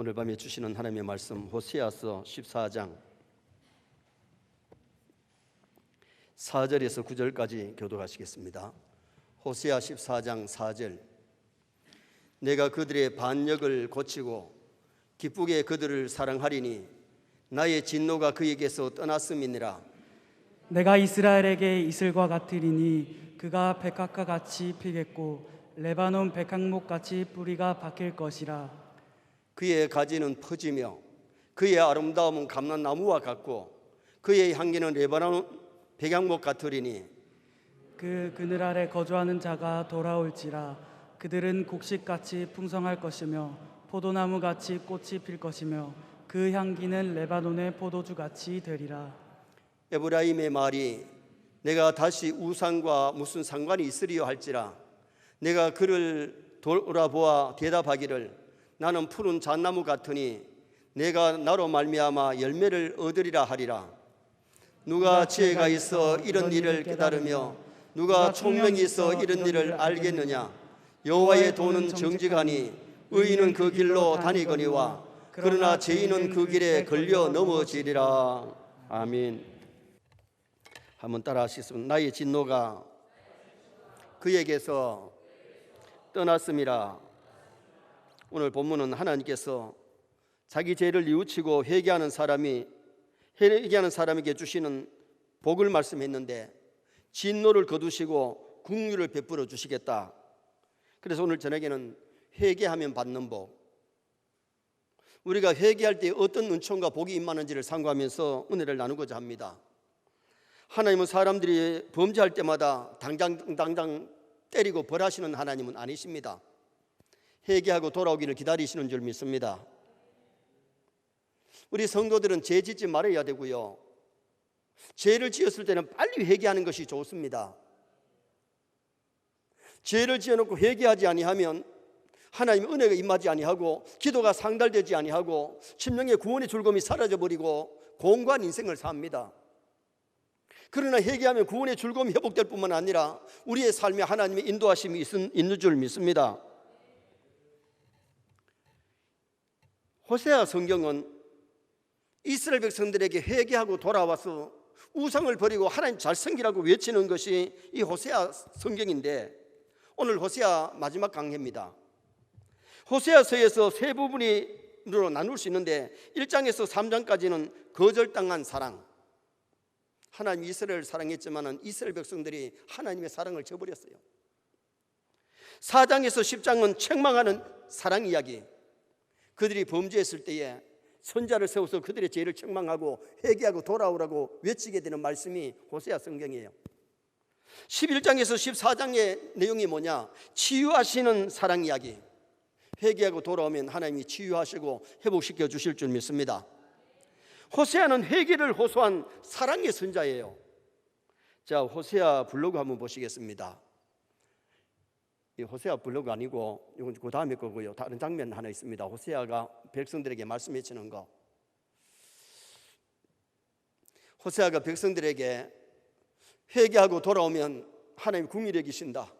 오늘 밤에 주시는 하나님의 말씀 호세아서 14장 4절에서 9절까지 교독하시겠습니다. 호세아 14장 4절. 내가 그들의 반역을 고치고 기쁘게 그들을 사랑하리니 나의 진노가 그에게서 떠났음이니라. 내가 이스라엘에게 이슬과 같으리니 그가 백합과 같이 피겠고 레바논 백향목같이 뿌리가 박힐 것이라. 그의 가지는 퍼지며 그의 아름다움은 감람나무와 같고 그의 향기는 레바논 백향목 같으리니 그 그늘 아래 거주하는 자가 돌아올지라. 그들은 곡식같이 풍성할 것이며 포도나무같이 꽃이 필 것이며 그 향기는 레바논의 포도주같이 되리라. 에브라임의 말이 내가 다시 우상과 무슨 상관이 있으리요 할지라. 내가 그를 돌아보아 대답하기를 나는 푸른 잣나무 같으니 내가 나로 말미암아 열매를 얻으리라 하리라. 누가 지혜가 있어 이런 일을 깨달으며 누가 총명이 있어 이런 일을 알겠느냐. 여호와의 도는 정직하니 의인은 그 길로 다니거니와 그러나 죄인은 그 길에 걸려 넘어지리라. 아멘. 한번 따라 하시겠습니다. 나의 진노가 그에게서 떠났음이라. 오늘 본문은 하나님께서 자기 죄를 뉘우치고 회개하는 사람에게 주시는 복을 말씀했는데 진노를 거두시고 긍휼을 베풀어 주시겠다. 그래서 오늘 저녁에는 회개하면 받는 복, 우리가 회개할 때 어떤 은총과 복이 임하는지를 상고하면서 은혜를 나누고자 합니다. 하나님은 사람들이 범죄할 때마다 당장 때리고 벌하시는 하나님은 아니십니다. 회개하고 돌아오기를 기다리시는 줄 믿습니다. 우리 성도들은 죄 짓지 말아야 되고요, 죄를 지었을 때는 빨리 회개하는 것이 좋습니다. 죄를 지어놓고 회개하지 아니하면 하나님의 은혜가 임하지 아니하고 기도가 상달되지 아니하고 심령의 구원의 즐거움이 사라져버리고 공고한 인생을 삽니다. 그러나 회개하면 구원의 즐거움이 회복될 뿐만 아니라 우리의 삶에 하나님의 인도하심이 있는 줄 믿습니다. 호세아 성경은 이스라엘 백성들에게 회개하고 돌아와서 우상을 버리고 하나님 잘 섬기라고 외치는 것이 이 호세아 성경인데, 오늘 호세아 마지막 강해입니다. 호세아서에서 세 부분으로 나눌 수 있는데 1장에서 3장까지는 거절당한 사랑, 하나님 이스라엘을 사랑했지만 이스라엘 백성들이 하나님의 사랑을 저버렸어요. 4장에서 10장은 책망하는 사랑 이야기, 그들이 범죄했을 때에 선자를 세워서 그들의 죄를 책망하고 회개하고 돌아오라고 외치게 되는 말씀이 호세아 성경이에요. 11장에서 14장의 내용이 뭐냐? 치유하시는 사랑 이야기. 회개하고 돌아오면 하나님이 치유하시고 회복시켜 주실 줄 믿습니다. 호세아는 회개를 호소한 사랑의 선자예요. 자, 호세아 블로그 한번 보시겠습니다. 이 호세아 블로그 아니고 이건 그 다음에 거고요. 다른 장면 하나 있습니다. 호세아가 백성들에게 말씀해 주는 거. 호세아가 백성들에게 회개하고 돌아오면 하나님 긍휼히 여기신다,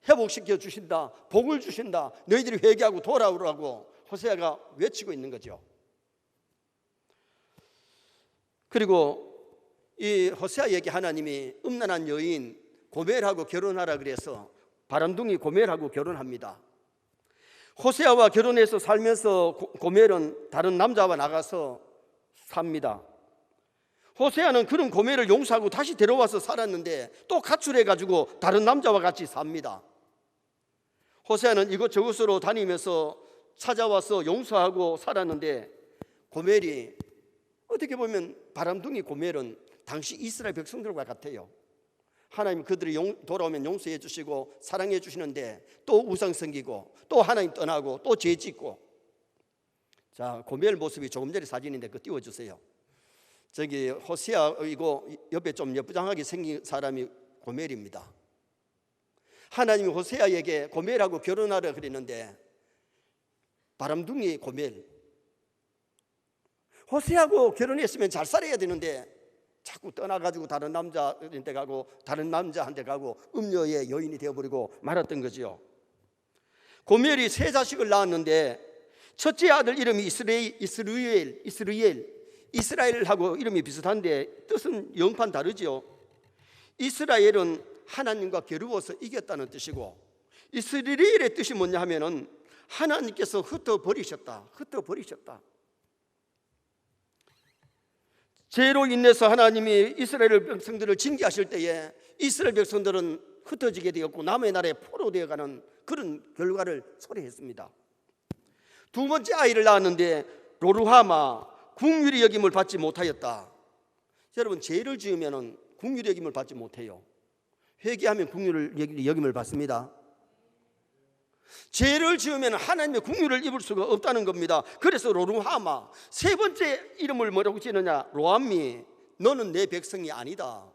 회복시켜 주신다, 복을 주신다, 너희들이 회개하고 돌아오라고 호세아가 외치고 있는 거죠. 그리고 이 호세아에게 하나님이 음란한 여인 고멜하고 결혼하라 그래서 바람둥이 고멜하고 결혼합니다. 호세아와 결혼해서 살면서 고멜은 다른 남자와 나가서 삽니다. 호세아는 그런 고멜을 용서하고 다시 데려와서 살았는데 또 가출해가지고 다른 남자와 같이 삽니다. 호세아는 이곳저곳으로 다니면서 찾아와서 용서하고 살았는데 고멜이, 어떻게 보면 바람둥이 고멜은 당시 이스라엘 백성들과 같아요. 하나님 그들이 돌아오면 용서해 주시고 사랑해 주시는데 또 우상 섬기고 또 하나님 떠나고 또 죄 짓고. 자, 고멜 모습이 조금 전에 사진인데 그거 띄워주세요. 저기 호세아이고 옆에 좀 예쁘장하게 생긴 사람이 고멜입니다. 하나님이 호세아에게 고멜하고 결혼하라 그랬는데 바람둥이 고멜, 호세아하고 결혼했으면 잘 살아야 되는데 자꾸 떠나가지고 다른 남자한테 가고 다른 남자한테 가고 음녀의 여인이 되어버리고 말았던 거죠. 고멜이 세 자식을 낳았는데 첫째 아들 이름이 이스라엘하고 이름이 비슷한데 뜻은 영판 다르죠. 이스라엘은 하나님과 겨루어서 이겼다는 뜻이고, 이스라엘의 뜻이 뭐냐 하면은 하나님께서 흩어버리셨다. 죄로 인해서 하나님이 이스라엘 백성들을 징계하실 때에 이스라엘 백성들은 흩어지게 되었고 남의 나라에 포로되어가는 그런 결과를 초래했습니다. 두 번째 아이를 낳았는데 로루하마, 긍휼히 여김을 받지 못하였다. 여러분, 죄를 지으면 긍휼히 여김을 받지 못해요. 회개하면 긍휼히 여김을 받습니다. 죄를 지으면 하나님의 긍휼을 입을 수가 없다는 겁니다. 그래서 로루하마, 세 번째 이름을 뭐라고 지느냐? 로암미, 너는 내 백성이 아니다.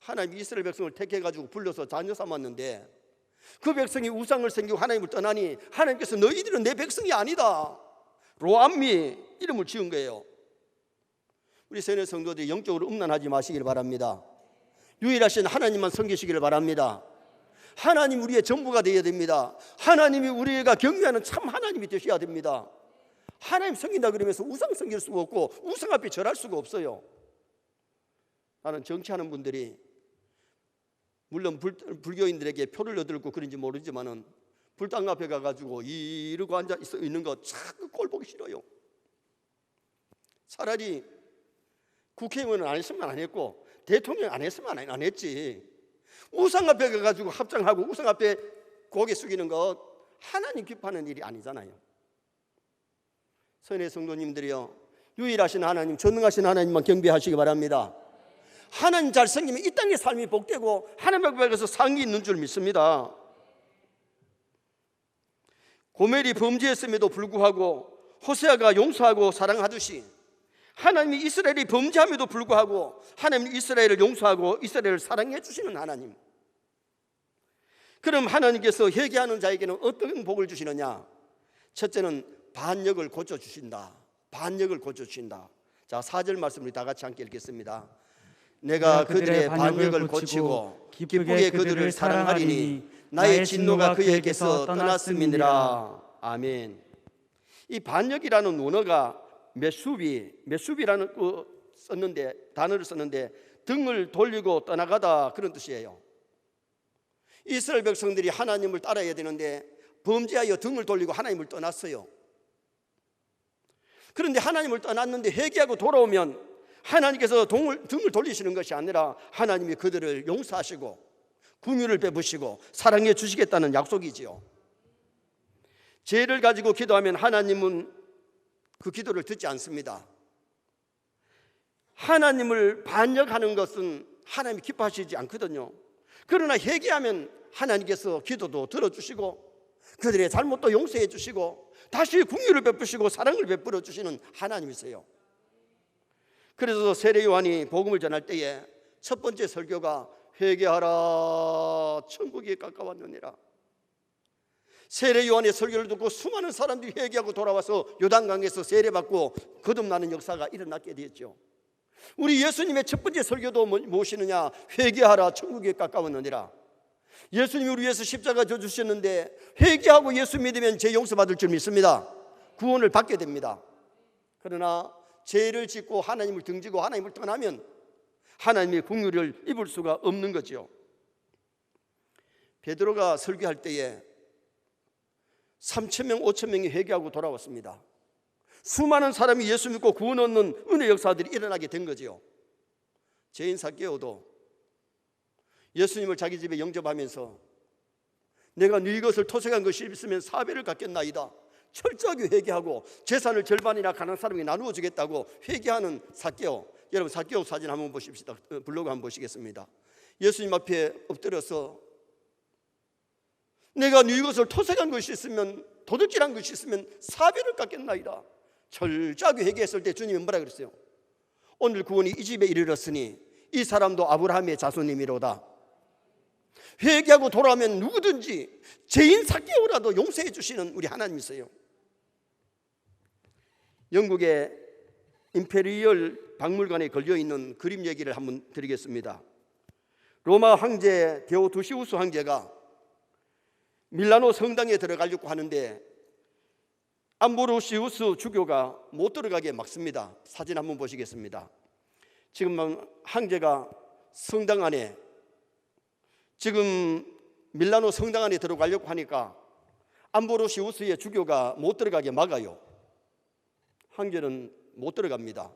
하나님이 이스라엘 백성을 택해가지고 불러서 자녀 삼았는데 그 백성이 우상을 섬기고 하나님을 떠나니 하나님께서 너희들은 내 백성이 아니다. 로암미 이름을 지은 거예요. 우리 세뇌 성도들이 영적으로 음란하지 마시길 바랍니다. 유일하신 하나님만 섬기시기를 바랍니다. 하나님 우리의 전부가 되어야 됩니다. 하나님이 우리가 경외하는 참 하나님이 되셔야 됩니다. 하나님 섬긴다 그러면서 우상 섬길 수가 없고 우상 앞에 절할 수가 없어요. 나는 정치하는 분들이 물론 불교인들에게 표를 얻을고 그런지 모르지만은 불당 앞에 가가지고 이러고 앉아 있는 거 자꾸 꼴 보기 싫어요. 차라리 국회의원은 안 했으면 안 했고 대통령 안 했으면 안 했지. 우상 앞에 가가지고 합장하고 우상 앞에 고개 숙이는 거 하나님 기뻐하는 일이 아니잖아요. 선의 성도님들이요, 유일하신 하나님, 전능하신 하나님만 경배하시기 바랍니다. 하나님 잘 섬기면 이 땅의 삶이 복되고 하나님 앞에서 상이 있는 줄 믿습니다. 고멜이 범죄했음에도 불구하고 호세아가 용서하고 사랑하듯이 하나님이 이스라엘이 범죄함에도 불구하고 하나님이 이스라엘을 용서하고 이스라엘을 사랑해 주시는 하나님. 그럼 하나님께서 회개하는 자에게는 어떤 복을 주시느냐? 첫째는 반역을 고쳐주신다. 자, 4절 말씀을 다 같이 함께 읽겠습니다. 내가 그들의 반역을 고치고 기쁘게 그들을 사랑하리니 나의 진노가 그에게서 떠났음이니라. 아멘. 이 반역이라는 원어가 메수비라는 단어를 썼는데 등을 돌리고 떠나가다 그런 뜻이에요. 이스라엘 백성들이 하나님을 따라야 되는데 범죄하여 등을 돌리고 하나님을 떠났어요. 그런데 하나님을 떠났는데 회개하고 돌아오면 하나님께서 등을 돌리시는 것이 아니라 하나님이 그들을 용서하시고 긍휼을 베푸시고 사랑해 주시겠다는 약속이지요. 죄를 가지고 기도하면 하나님은 그 기도를 듣지 않습니다. 하나님을 반역하는 것은 하나님이 기뻐하시지 않거든요. 그러나 회개하면 하나님께서 기도도 들어주시고 그들의 잘못도 용서해 주시고 다시 긍휼을 베푸시고 사랑을 베풀어 주시는 하나님이세요. 그래서 세례 요한이 복음을 전할 때에 첫 번째 설교가 회개하라 천국이 가까웠느니라. 세례 요한의 설교를 듣고 수많은 사람들이 회개하고 돌아와서 요단강에서 세례받고 거듭나는 역사가 일어나게 되었죠. 우리 예수님의 첫 번째 설교도 무엇이느냐? 회개하라 천국이 가까웠느니라. 예수님이 우리 위해서 십자가 져 주셨는데 회개하고 예수 믿으면 죄 용서받을 줄 믿습니다. 구원을 받게 됩니다. 그러나 죄를 짓고 하나님을 등지고 하나님을 떠나면 하나님의 긍휼을 입을 수가 없는 거죠. 베드로가 설교할 때에 3,000명, 5,000명이 회개하고 돌아왔습니다. 수많은 사람이 예수 믿고 구원 얻는 은혜 역사들이 일어나게 된 거죠. 죄인 삭개오도 예수님을 자기 집에 영접하면서 내가 네 것을 토색한 것이 있으면 사배를 갚겠나이다. 철저하게 회개하고 재산을 절반이나 가난한 사람에게 나누어 주겠다고 회개하는 삭개오. 여러분 삭개오 사진 한번 보십시다. 블로그 한번 보시겠습니다. 예수님 앞에 엎드려서 내가 네 것을 토색한 것이 있으면 도둑질한 것이 있으면 사배를 갚겠나이다. 철저하게 회개했을 때 주님이 뭐라 그랬어요? 오늘 구원이 이 집에 이르렀으니 이 사람도 아브라함의 자손이미로다. 회개하고 돌아오면 누구든지 죄인 삭개오라도 용서해 주시는 우리 하나님이세요. 영국의 임페리얼 박물관에 걸려있는 그림 얘기를 한번 드리겠습니다. 로마 황제 데오도시우스 황제가 밀라노 성당에 들어가려고 하는데 암브로시우스 주교가 못 들어가게 막습니다. 사진 한번 보시겠습니다. 지금 황제가 성당 안에, 지금 밀라노 성당 안에 들어가려고 하니까 암브로시우스의 주교가 못 들어가게 막아요. 황제는 못 들어갑니다.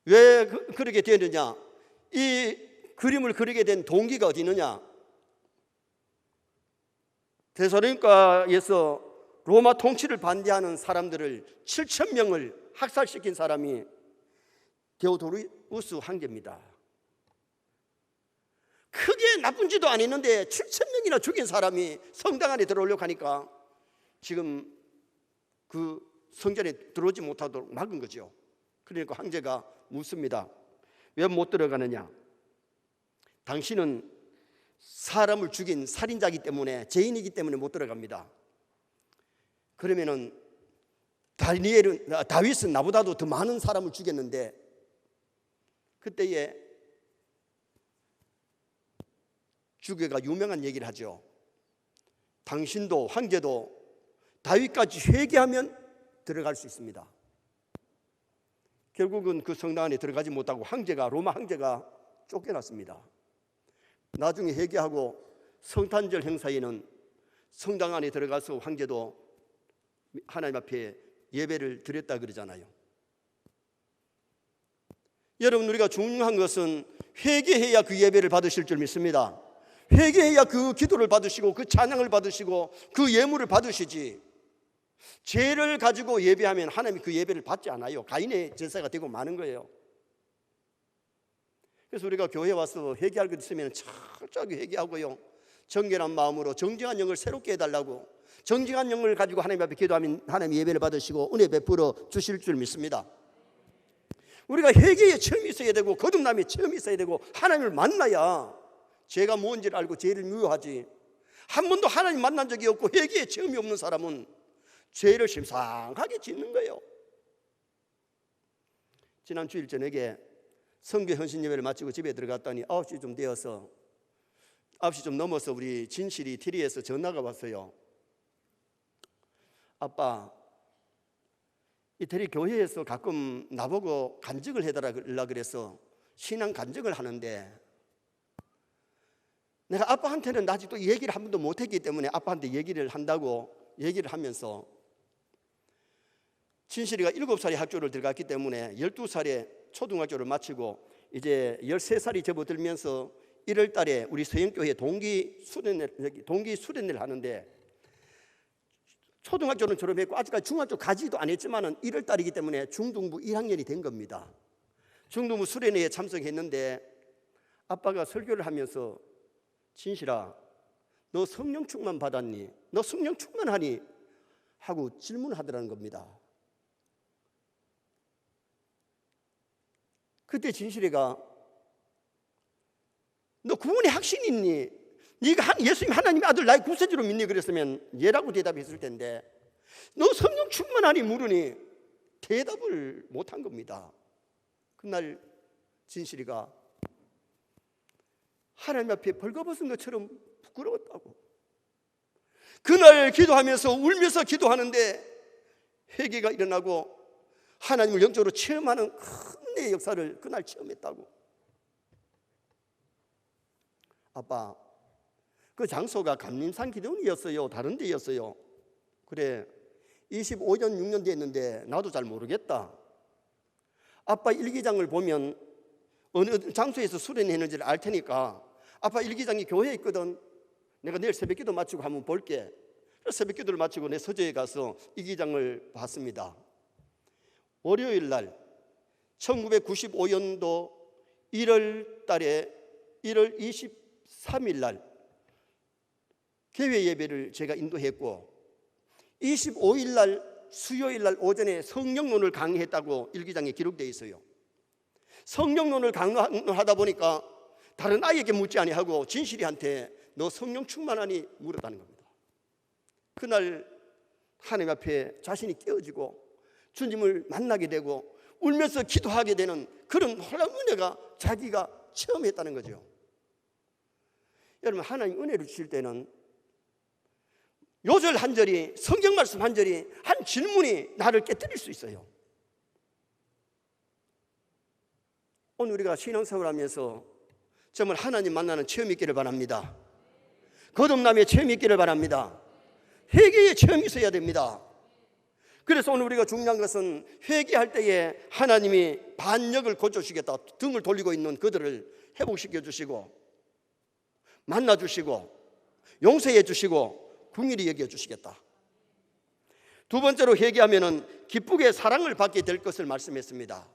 왜 그렇게 되느냐? 이 그림을 그리게 된 동기가 어디 있느냐? 데살로니가에서 로마 통치를 반대하는 사람들을 7,000명을 학살시킨 사람이 데오도리우스 황제입니다. 크게 나쁜 짓도 안 했는데 7,000명이나 죽인 사람이 성당 안에 들어오려고 하니까 지금 그 성전에 들어오지 못하도록 막은 거죠. 그러니까 황제가 묻습니다. 왜 못 들어가느냐? 당신은 사람을 죽인 살인자이기 때문에, 죄인이기 때문에 못 들어갑니다. 그러면은 다윗은 나보다도 더 많은 사람을 죽였는데, 그때에 주교가 유명한 얘기를 하죠. 당신도 황제도 다윗까지 회개하면 들어갈 수 있습니다. 결국은 그 성당 안에 들어가지 못하고 로마 황제가 쫓겨났습니다. 나중에 회개하고 성탄절 행사에는 성당 안에 들어가서 황제도 하나님 앞에 예배를 드렸다 그러잖아요. 여러분, 우리가 중요한 것은 회개해야 그 예배를 받으실 줄 믿습니다. 회개해야 그 기도를 받으시고 그 찬양을 받으시고 그 예물을 받으시지, 죄를 가지고 예배하면 하나님이 그 예배를 받지 않아요. 가인의 제사가 되고 마는 거예요. 그래서 우리가 교회에 와서 회개할 것 있으면 철저하게 회개하고요, 정결한 마음으로 정직한 영을 새롭게 해달라고, 정직한 영을 가지고 하나님 앞에 기도하면 하나님 예배를 받으시고 은혜 베풀어 주실 줄 믿습니다. 우리가 회개의 체험이 있어야 되고 거듭남의 체험이 있어야 되고 하나님을 만나야 죄가 뭔지를 알고 죄를 미워하지, 한 번도 하나님 만난 적이 없고 회개의 체험이 없는 사람은 죄를 심상하게 짓는 거예요. 지난 주일 저녁에 성교 헌신 예배를 마치고 집에 들어갔더니 9시 좀 되어서 9시 좀 넘어서 우리 진실이 TV에서 전화가 왔어요. 아빠, 이태리 교회에서 가끔 나보고 간증을 해달라 그래서 신앙 간증을 하는데, 내가 아빠한테는 아직도 얘기를 한 번도 못했기 때문에 아빠한테 얘기를 한다고 얘기를 하면서, 진실이가 7살에 학교를 들어갔기 때문에 12살에 초등학교를 마치고 이제 13살이 접어들면서 1월 달에 우리 서영교회 동기 수련회를 하는데, 초등학교는 졸업했고 아직까지 중학교 가지도 안 했지만은 1월 달이기 때문에 중등부 1학년이 된 겁니다. 중등부 수련회에 참석했는데 아빠가 설교를 하면서, 진실아, 너 성령 충만 받았니? 너 성령 충만하니? 하고 질문하더라는 겁니다. 그때 진실이가, 너 구원의 확신이 있니? 네가 예수님 하나님의 아들 나의 구세주로 믿니? 그랬으면 예라고 대답했을 텐데, 너 성령 충만하니 물으니 대답을 못한 겁니다. 그날 진실이가 하나님 앞에 벌거벗은 것처럼 부끄러웠다고. 그날 기도하면서 울면서 기도하는데 회개가 일어나고 하나님을 영적으로 체험하는 큰 은혜의 역사를 그날 체험했다고. 아빠, 그 장소가 감림산 기도원이었어요? 다른 데였어요? 그래, 25년 6년 됐는데 나도 잘 모르겠다. 아빠 일기장을 보면 어느 장소에서 수련했는지를 알 테니까 아빠 일기장이 교회에 있거든. 내가 내일 새벽기도 마치고 한번 볼게. 그래서 새벽기도를 마치고 내 서재에 가서 일기장을 봤습니다. 월요일 날 1995년도 1월 달에 1월 23일 날 개회 예배를 제가 인도했고, 25일 날 수요일 날 오전에 성령론을 강의했다고 일기장에 기록되어 있어요. 성령론을 강의하다 보니까 다른 아이에게 묻지 아니하고 진실이한테 너 성령 충만하니 물었다는 겁니다. 그날 하나님 앞에 자신이 깨어지고 주님을 만나게 되고 울면서 기도하게 되는 그런 놀라운 은혜가 자기가 체험했다는 거죠. 여러분, 하나님 은혜를 주실 때는 요절 한 절이, 성경 말씀 한 절이, 한 질문이 나를 깨뜨릴 수 있어요. 오늘 우리가 신앙생활 하면서 정말 하나님 만나는 체험이 있기를 바랍니다. 거듭남의 체험이 있기를 바랍니다. 회개의 체험이 있어야 됩니다. 그래서 오늘 우리가 중요한 것은 회개할 때에 하나님이 반역을 고쳐주시겠다, 등을 돌리고 있는 그들을 회복시켜 주시고 만나 주시고 용서해 주시고 긍휼히 여겨 주시겠다. 두 번째로 회개하면은 기쁘게 사랑을 받게 될 것을 말씀했습니다.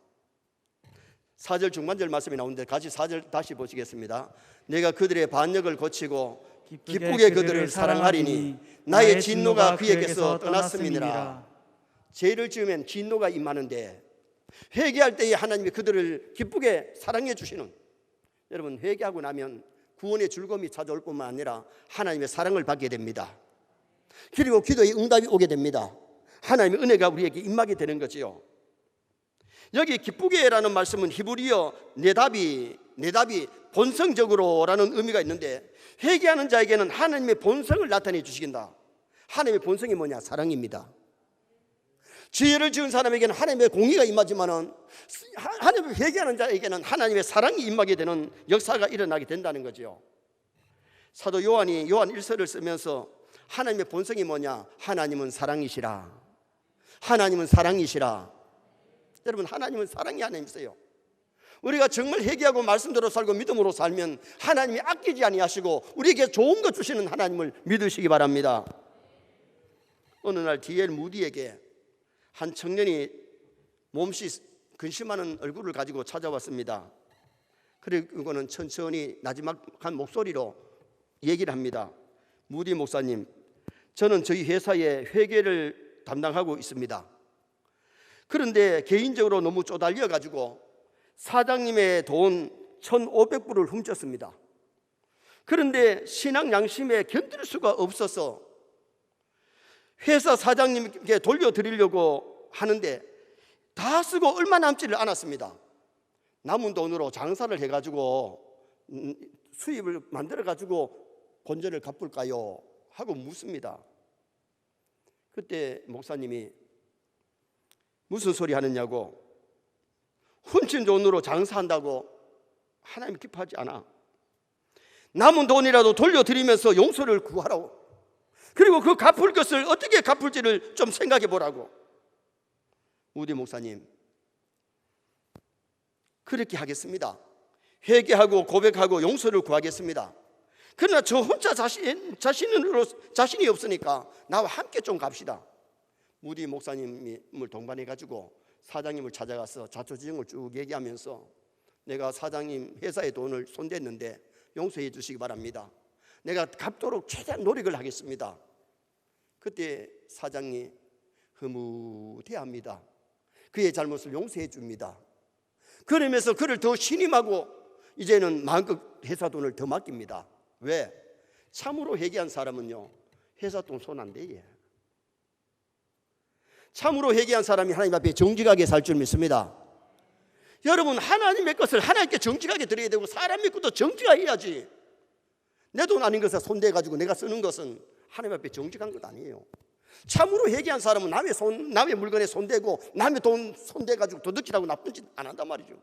4절 중반절 말씀이 나오는데 같이 4절 다시 보시겠습니다. 내가 그들의 반역을 고치고 기쁘게 그들을 사랑하리니 나의 진노가 그에게서 떠났음이니라. 죄를 지으면 진노가 임하는데 회개할 때에 하나님이 그들을 기쁘게 사랑해 주시는, 여러분 회개하고 나면 구원의 즐거움이 찾아올 뿐만 아니라 하나님의 사랑을 받게 됩니다. 그리고 기도의 응답이 오게 됩니다. 하나님의 은혜가 우리에게 임하게 되는 거지요. 여기 기쁘게라는 말씀은 히브리어 네답이 본성적으로라는 의미가 있는데, 회개하는 자에게는 하나님의 본성을 나타내 주시긴다. 하나님의 본성이 뭐냐? 사랑입니다. 죄를 지은 사람에게는 하나님의 공의가 임하지만은 하나님을 회개하는 자에게는 하나님의 사랑이 임하게 되는 역사가 일어나게 된다는 거죠. 사도 요한이 요한 1서를 쓰면서 하나님의 본성이 뭐냐? 하나님은 사랑이시라. 하나님은 사랑이시라. 여러분 하나님은 사랑이 하나님이세요. 우리가 정말 회개하고 말씀대로 살고 믿음으로 살면 하나님이 아끼지 아니하시고 우리에게 좋은 것 주시는 하나님을 믿으시기 바랍니다. 어느 날 D.L. 무디에게 한 청년이 몸시 근심하는 얼굴을 가지고 찾아왔습니다. 그리고는 천천히 나지막한 목소리로 얘기를 합니다. 무디 목사님, 저는 저희 회사에 회계를 담당하고 있습니다. 그런데 개인적으로 너무 쪼달려 가지고 사장님의 돈 1,500불을 훔쳤습니다. 그런데 신앙 양심에 견딜 수가 없어서 회사 사장님께 돌려드리려고 하는데 다 쓰고 얼마 남지를 않았습니다. 남은 돈으로 장사를 해가지고 수입을 만들어가지고 본전을 갚을까요? 하고 묻습니다. 그때 목사님이 무슨 소리 하느냐고, 훔친 돈으로 장사한다고 하나님 기뻐하지 않아. 남은 돈이라도 돌려드리면서 용서를 구하라고, 그리고 그 갚을 것을 어떻게 갚을지를 좀 생각해 보라고. 우디 목사님, 그렇게 하겠습니다. 회개하고 고백하고 용서를 구하겠습니다. 그러나 저 혼자 자신이 없으니까 나와 함께 좀 갑시다. 우디 목사님을 동반해 가지고 사장님을 찾아가서 자초지종을 쭉 얘기하면서 내가 사장님 회사의 돈을 손댔는데 용서해 주시기 바랍니다. 내가 갚도록 최대한 노력을 하겠습니다. 그때 사장이 흐뭇해합니다. 그의 잘못을 용서해 줍니다. 그러면서 그를 더 신임하고 이제는 마음껏 회사 돈을 더 맡깁니다. 왜? 참으로 회개한 사람은요, 회사 돈 손 안 대게. 참으로 회개한 사람이 하나님 앞에 정직하게 살 줄 믿습니다. 여러분, 하나님의 것을 하나님께 정직하게 드려야 되고 사람의 것도 정직하게 해야지. 내 돈 아닌 것에 손대가지고 내가 쓰는 것은 하나님 앞에 정직한 것 아니에요. 참으로 회개한 사람은 남의 물건에 손대고 남의 돈 손대가지고 도둑질하고 나쁜 짓 안 한단 말이죠.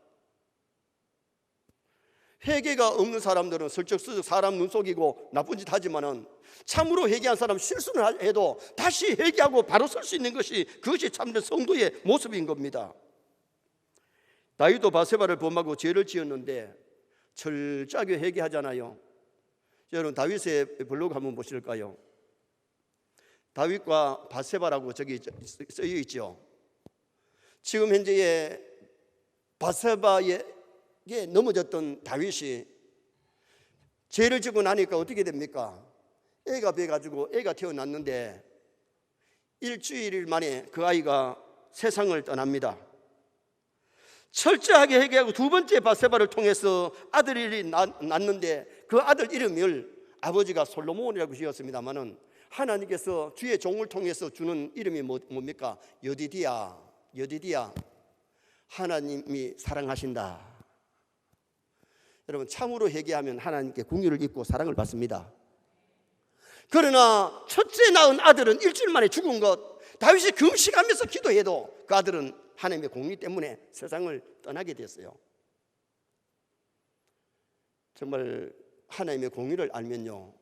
회개가 없는 사람들은 슬쩍슬쩍 사람 눈 속이고 나쁜 짓 하지만은 참으로 회개한 사람 실수를 해도 다시 회개하고 바로 설 수 있는 그것이 참된 성도의 모습인 겁니다. 다윗도 바세바를 범하고 죄를 지었는데 철저하게 회개하잖아요. 여러분 다윗의 블로그 한번 보실까요? 다윗과 바세바라고 저기 쓰여 있죠. 지금 현재의 바세바에게 넘어졌던 다윗이 죄를 지고 나니까 어떻게 됩니까? 애가 배가지고 애가 태어났는데 일주일 만에 그 아이가 세상을 떠납니다. 철저하게 회개하고 두 번째 바세바를 통해서 아들이 낳는데 그 아들 이름을 아버지가 솔로몬이라고 지었습니다마는 하나님께서 주의 종을 통해서 주는 이름이 뭡니까? 여디디야. 하나님이 사랑하신다. 여러분 참으로 회개하면 하나님께 긍휼을 입고 사랑을 받습니다. 그러나 첫째 낳은 아들은 일주일 만에 죽은 것, 다윗이 금식하면서 기도해도 그 아들은 하나님의 공의 때문에 세상을 떠나게 됐어요. 정말 하나님의 공의를 알면요,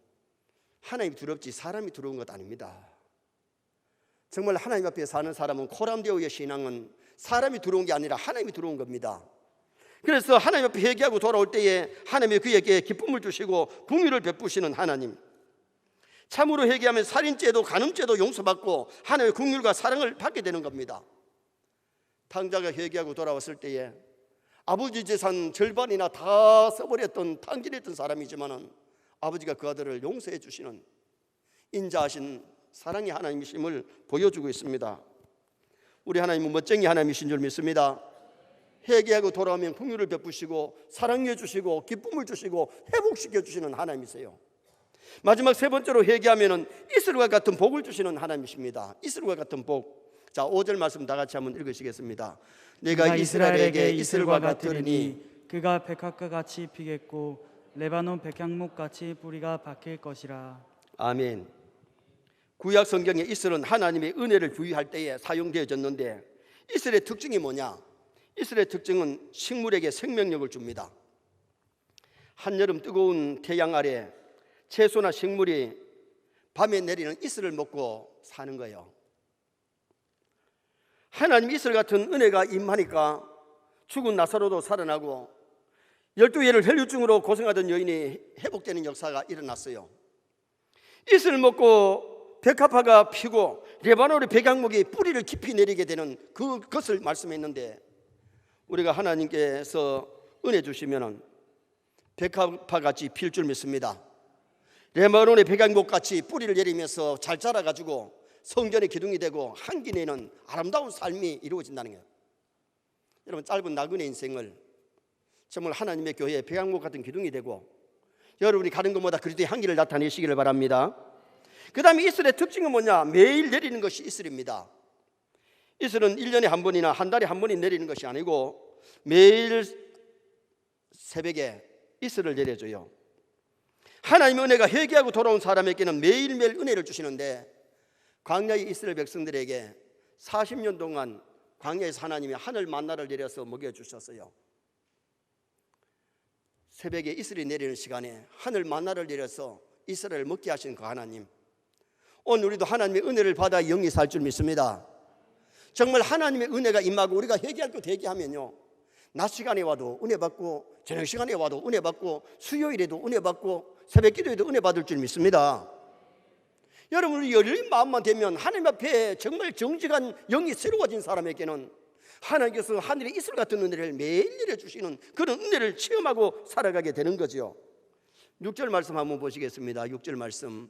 하나님이 두렵지 사람이 두려운 것 아닙니다. 정말 하나님 앞에 사는 사람은, 코람데오의 신앙은 사람이 두려운 게 아니라 하나님이 두려운 겁니다. 그래서 하나님 앞에 회개하고 돌아올 때에 하나님이 그에게 기쁨을 주시고 긍휼을 베푸시는 하나님, 참으로 회개하면 살인죄도 간음죄도 용서받고 하나님의 긍휼과 사랑을 받게 되는 겁니다. 탕자가 회개하고 돌아왔을 때에 아버지 재산 절반이나 다 써버렸던 탕진했던 사람이지만은 아버지가 그 아들을 용서해 주시는 인자하신 사랑의 하나님이심을 보여주고 있습니다. 우리 하나님은 멋쟁이 하나님이신 줄 믿습니다. 회개하고 돌아오면 긍휼을 베푸시고 사랑해 주시고 기쁨을 주시고 회복시켜 주시는 하나님이세요. 마지막 세 번째로 회개하면은 이스라엘과 같은 복을 주시는 하나님이십니다. 이스라엘과 같은 복. 자, 5절 말씀 다 같이 한번 읽으시겠습니다. 내가 이스라엘에게 이슬과 같으리니 그가 백합과 같이 피겠고 레바논 백향목 같이 뿌리가 박힐 것이라. 아멘. 구약 성경에 이슬은 하나님의 은혜를 부여할 때에 사용되어졌는데, 이슬의 특징이 뭐냐? 이슬의 특징은 식물에게 생명력을 줍니다. 한여름 뜨거운 태양 아래 채소나 식물이 밤에 내리는 이슬을 먹고 사는 거예요. 하나님 이슬 같은 은혜가 임하니까 죽은 나사로도 살아나고 12해를 혈류증으로 고생하던 여인이 회복되는 역사가 일어났어요. 이슬을 먹고 백합화가 피고 레바논의 백향목이 뿌리를 깊이 내리게 되는 그것을 말씀했는데, 우리가 하나님께서 은혜 주시면 백합화같이 필 줄 믿습니다. 레바논의 백향목같이 뿌리를 내리면서 잘 자라가지고 성전의 기둥이 되고 한기 내는 아름다운 삶이 이루어진다는 거예요. 여러분, 짧은 나그네 인생을 정말 하나님의 교회에 백향목 같은 기둥이 되고 여러분이 가는 것보다 그리스도의 향기를 나타내시기를 바랍니다. 그 다음에 이슬의 특징은 뭐냐? 매일 내리는 것이 이슬입니다. 이슬은 1년에 한 번이나 한 달에 한 번이 내리는 것이 아니고 매일 새벽에 이슬을 내려줘요. 하나님의 은혜가 회개하고 돌아온 사람에게는 매일매일 은혜를 주시는데, 광야의 이스라엘 백성들에게 40년 동안 광야에서 하나님이 하늘 만나를 내려서 먹여주셨어요. 새벽에 이슬이 내리는 시간에 하늘 만나를 내려서 이스라엘을 먹게 하신 그 하나님, 오늘 우리도 하나님의 은혜를 받아 영이 살 줄 믿습니다. 정말 하나님의 은혜가 임하고 우리가 회개할 때 대기하면요, 낮 시간에 와도 은혜 받고 저녁 시간에 와도 은혜 받고 수요일에도 은혜 받고 새벽 기도에도 은혜 받을 줄 믿습니다. 여러분, 우리 열린 마음만 되면 하나님 앞에 정말 정직한 영이 새로워진 사람에게는 하나님께서 하늘의 이슬 같은 은혜를 매일 내려주시는 그런 은혜를 체험하고 살아가게 되는 거죠. 6절 말씀 한번 보시겠습니다. 6절 말씀.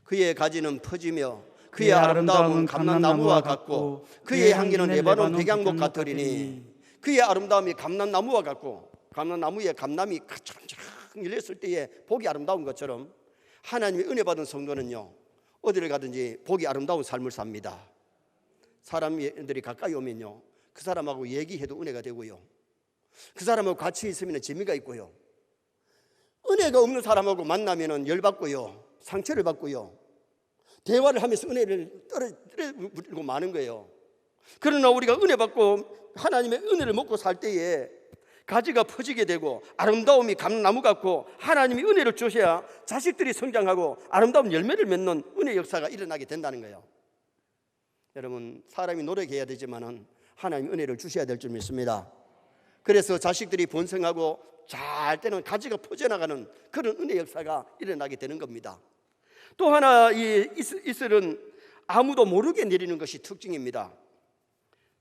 그의 가지는 퍼지며 그의 아름다움은 감람나무와 같고 그의 향기는 레바논 백향목 같으리니. 그의 아름다움이 감람나무와 같고, 감람나무에 감람이 쫙쫙 열렸을 때에 복이 아름다운 것처럼 하나님의 은혜 받은 성도는요, 어디를 가든지 복이 아름다운 삶을 삽니다. 사람들이 가까이 오면요, 그 사람하고 얘기해도 은혜가 되고요, 그 사람하고 같이 있으면 재미가 있고요, 은혜가 없는 사람하고 만나면 열받고요, 상처를 받고요, 대화를 하면서 은혜를 떨어뜨리고 마는 거예요. 그러나 우리가 은혜 받고 하나님의 은혜를 먹고 살 때에 가지가 퍼지게 되고 아름다움이 감나무 같고 하나님이 은혜를 주셔야 자식들이 성장하고 아름다운 열매를 맺는 은혜 역사가 일어나게 된다는 거예요. 여러분, 사람이 노력해야 되지만은 하나님 은혜를 주셔야 될 줄 믿습니다. 그래서 자식들이 번성하고 잘 때는 가지가 퍼져나가는 그런 은혜 역사가 일어나게 되는 겁니다. 또 하나, 이 이슬은 아무도 모르게 내리는 것이 특징입니다.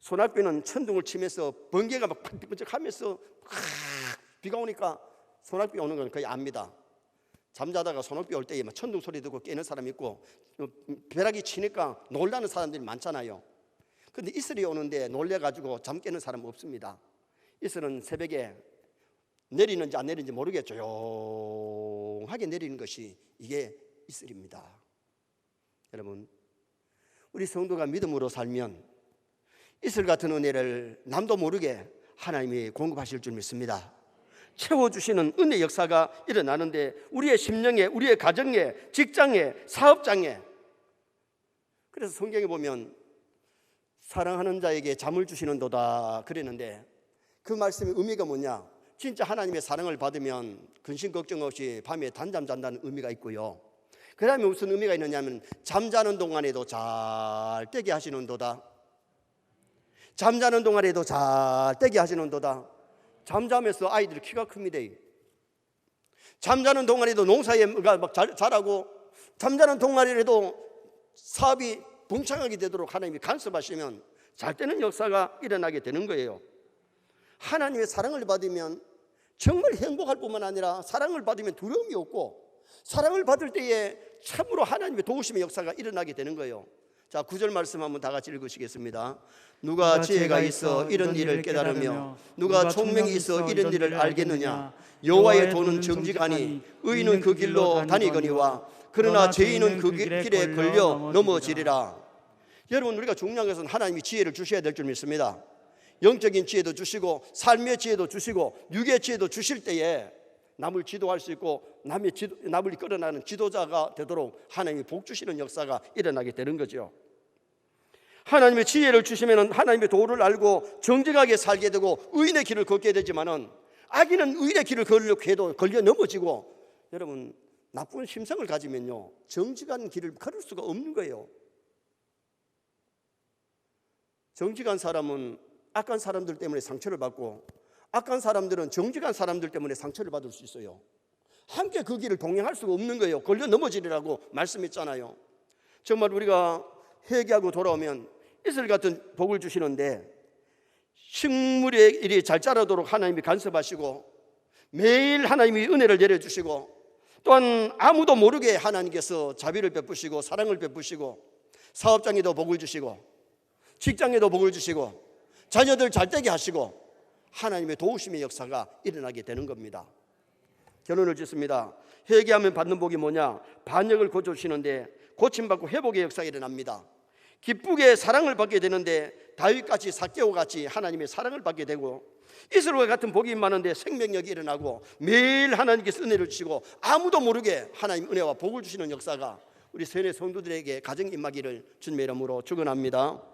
소낙비는 천둥을 치면서 번개가 막 번쩍하면서 비가 오니까 소낙비 오는 건 거의 압니다. 잠자다가 소낙비 올 때에 막 천둥 소리 듣고 깨는 사람 있고, 벼락이 치니까 놀라는 사람들이 많잖아요. 근데 이슬이 오는데 놀래가지고 잠 깨는 사람 없습니다. 이슬은 새벽에 내리는지 안 내리는지 모르게 조용하게 내리는 것이 이게 이슬입니다. 여러분, 우리 성도가 믿음으로 살면 이슬 같은 은혜를 남도 모르게 하나님이 공급하실 줄 믿습니다. 채워주시는 은혜 역사가 일어나는데 우리의 심령에, 우리의 가정에, 직장에, 사업장에. 그래서 성경에 보면 사랑하는 자에게 잠을 주시는 도다 그랬는데 그 말씀의 의미가 뭐냐? 진짜 하나님의 사랑을 받으면 근심 걱정 없이 밤에 단잠 잔다는 의미가 있고요. 그 다음에 무슨 의미가 있느냐면 잠자는 동안에도 잘 떼게 하시는 도다. 잠자는 동안에도 잘 떼게 하시는 도다. 잠자면서 아이들 키가 큽니다. 잠자는 동안에도 농사에 막 자라고 잠자는 동안에도 사업이 번창하게 되도록 하나님이 간섭하시면 잘 되는 역사가 일어나게 되는 거예요. 하나님의 사랑을 받으면 정말 행복할 뿐만 아니라 사랑을 받으면 두려움이 없고 사랑을 받을 때에 참으로 하나님의 도우심의 역사가 일어나게 되는 거예요. 자, 9절 말씀 한번 다 같이 읽으시겠습니다. 누가 지혜가 있어 이런 일을 깨달으며 누가 총명이 있어 이런 일을 알겠느냐? 여호와의 도는 정직하니 의인은 그 길로 다니거니와 그러나 죄인은 그 길에 걸려 넘어지리라. 여러분, 우리가 중요한 것은 하나님이 지혜를 주셔야 될 줄 믿습니다. 영적인 지혜도 주시고 삶의 지혜도 주시고 육의 지혜도 주실 때에 남을 지도할 수 있고 남을 끌어나는 지도자가 되도록 하나님이 복 주시는 역사가 일어나게 되는 거죠. 하나님의 지혜를 주시면 하나님의 도를 알고 정직하게 살게 되고 의인의 길을 걷게 되지만은 악인은 의인의 길을 걸려 넘어지고, 여러분, 나쁜 심성을 가지면요 정직한 길을 걸을 수가 없는 거예요. 정직한 사람은 악한 사람들 때문에 상처를 받고 악한 사람들은 정직한 사람들 때문에 상처를 받을 수 있어요. 함께 그 길을 동행할 수가 없는 거예요. 걸려 넘어지리라고 말씀했잖아요. 정말 우리가 회개하고 돌아오면 이슬 같은 복을 주시는데 식물의 일이 잘 자라도록 하나님이 간섭하시고 매일 하나님이 은혜를 내려주시고 또한 아무도 모르게 하나님께서 자비를 베푸시고 사랑을 베푸시고 사업장에도 복을 주시고 직장에도 복을 주시고 자녀들 잘 되게 하시고 하나님의 도우심의 역사가 일어나게 되는 겁니다. 결론을 짓습니다. 회개하면 받는 복이 뭐냐? 반역을 고쳐주시는데 고침받고 회복의 역사가 일어납니다. 기쁘게 사랑을 받게 되는데 다윗같이 삭개오같이 하나님의 사랑을 받게 되고 이스라엘 같은 복이 많은데 생명력이 일어나고 매일 하나님께서 은혜를 주시고 아무도 모르게 하나님 은혜와 복을 주시는 역사가 우리 세뇌 성도들에게 가정 임하기를 주님의 이름으로 축원합니다.